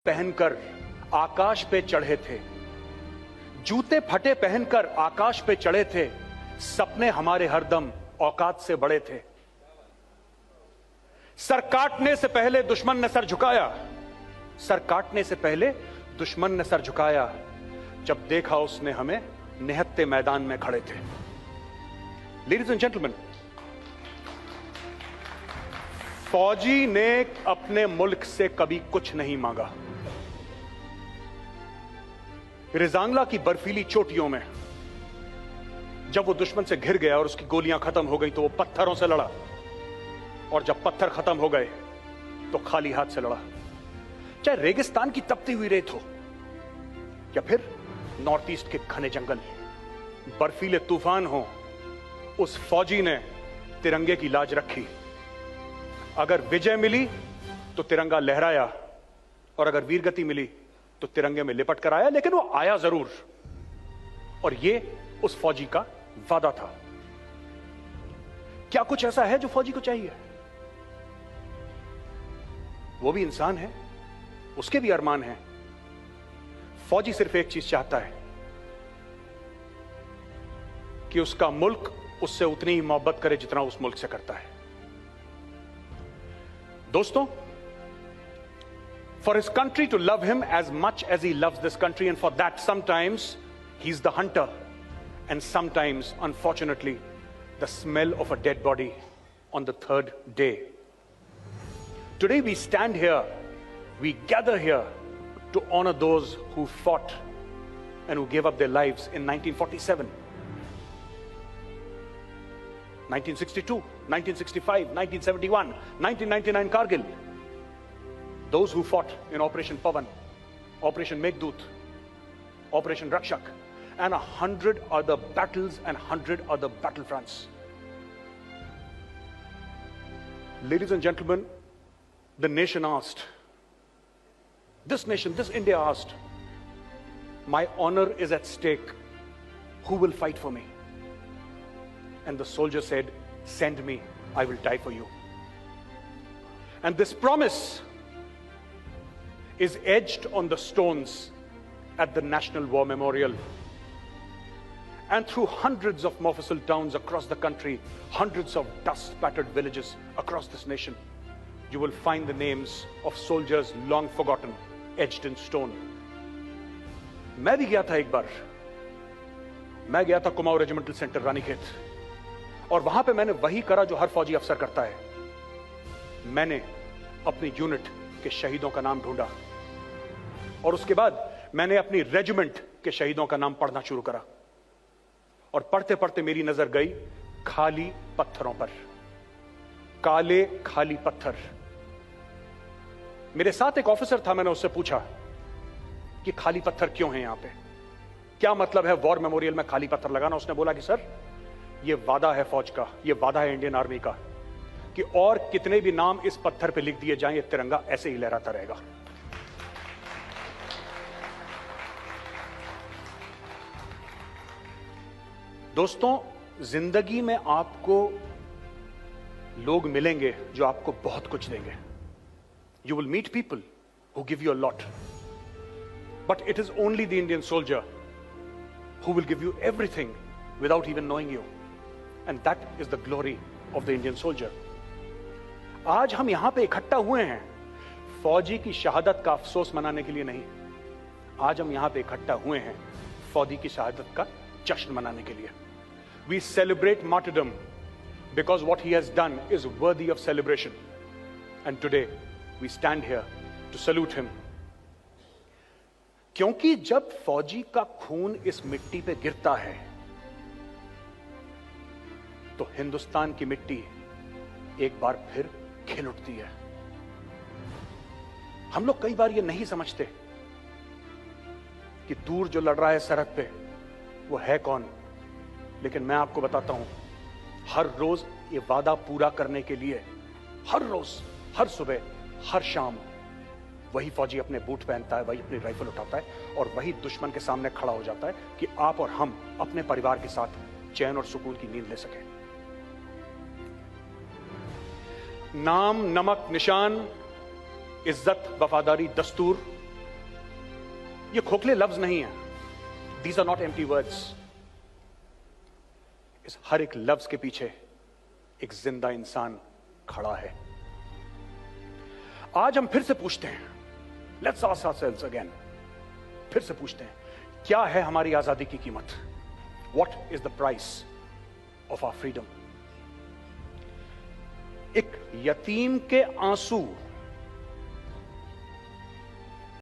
पहनकर आकाश पे चढ़े थे, जूते फटे पहनकर आकाश पे चढ़े थे, सपने हमारे हरदम औकात से बड़े थे। सर काटने से पहले दुश्मन ने सर झुकाया, सर काटने से पहले दुश्मन ने सर झुकाया, जब देखा उसने हमें निहत्ते मैदान में खड़े थे। लेडीज एंड जेंटलमैन, फौजी ने अपने मुल्क से कभी कुछ नहीं मांगा। रिजांगला की बर्फीली चोटियों में जब वो दुश्मन से घिर गया और उसकी गोलियां खत्म हो गई तो वो पत्थरों से लड़ा, और जब पत्थर खत्म हो गए तो खाली हाथ से लड़ा। चाहे रेगिस्तान की तपती हुई रेत हो या फिर नॉर्थ ईस्ट के घने जंगल, बर्फीले तूफान हो, उस फौजी ने तिरंगे की लाज रखी। अगर विजय मिली तो तिरंगा लहराया, और अगर वीरगति मिली तो तिरंगे में लिपट कर आया, लेकिन वो आया जरूर। और ये उस फौजी का वादा था। क्या कुछ ऐसा है जो फौजी को चाहिए? वो भी इंसान है, उसके भी अरमान हैं। फौजी सिर्फ एक चीज चाहता है कि उसका मुल्क उससे उतनी ही मोहब्बत करे जितना उस मुल्क से करता है। दोस्तों, for his country to love him as much as he loves this country, and for that sometimes he's the hunter, and sometimes, unfortunately, the smell of a dead body on the third day. Today we stand here, we gather here to honor those who fought and who gave up their lives in 1947, 1962, 1965, 1971, 1999 Kargil. Those who fought in Operation Pavan, Operation Meghdoot, Operation Rakshak, and 100 other battles and 100 other battlefronts. Ladies and gentlemen, the nation asked, this nation, this India asked, my honor is at stake. Who will fight for me? And the soldier said, send me, I will die for you. And this promise is etched on the stones at the National War Memorial. And through hundreds of Mofussil towns across the country, hundreds of dust-spattered villages across this nation, you will find the names of soldiers long forgotten, etched in stone. मैं भी गया था एक बार, मैं गया था Kumaon regimental centre Ranikhet, और वहां पे मैंने वही करा जो हर फौजी अफसर करता है। मैंने अपनी यूनिट के शहीदों का नाम ढूंढा, और उसके बाद मैंने अपनी रेजिमेंट के शहीदों का नाम पढ़ना शुरू करा, और पढ़ते पढ़ते मेरी नजर गई खाली पत्थरों पर, काले खाली पत्थर। मेरे साथ एक ऑफिसर था, मैंने उससे पूछा कि खाली पत्थर क्यों हैं यहां पे, क्या मतलब है वॉर मेमोरियल में खाली पत्थर लगाना? उसने बोला कि सर, ये वादा है फौज का, ये वादा है इंडियन आर्मी का कि और कितने भी नाम इस पत्थर पे लिख दिए जाएं, ये तिरंगा ऐसे ही लहराता रहेगा। दोस्तों, जिंदगी में आपको लोग मिलेंगे जो आपको बहुत कुछ देंगे। You will meet people who give you a lot, but it is only the Indian soldier who will give you everything without even knowing you, and that is the glory of the Indian soldier. आज हम यहां पे इकट्ठा हुए हैं फौजी की शहादत का अफसोस मनाने के लिए नहीं, आज हम यहां पे इकट्ठा हुए हैं फौजी की शहादत का जश्न मनाने के लिए। We celebrate martyrdom because what he has done is worthy of celebration, and today we stand here to salute him. क्योंकि जब फौजी का खून इस मिट्टी पे गिरता है तो हिंदुस्तान की मिट्टी एक बार फिर खिल उठती है। हम लोग कई बार ये नहीं समझते कि दूर जो लड़ रहा है सरहद पे वो है कौन, लेकिन मैं आपको बताता हूं, हर रोज ये वादा पूरा करने के लिए, हर रोज, हर सुबह, हर शाम वही फौजी अपने बूट पहनता है, वही अपनी राइफल उठाता है, और वही दुश्मन के सामने खड़ा हो जाता है कि आप और हम अपने परिवार के साथ चैन और सुकून की नींद ले सकें। नाम, नमक, निशान, इज्जत, वफादारी, दस्तूर, ये खोखले लफ्ज नहीं है, these are not empty words. इस हर एक लफ्ज के पीछे एक जिंदा इंसान खड़ा है। आज हम फिर से पूछते हैं, लेट्स आस्क आवरसेल्व्स अगेन, फिर से पूछते हैं, क्या है हमारी आजादी की कीमत? What is the price of our freedom? एक यतीम के आंसू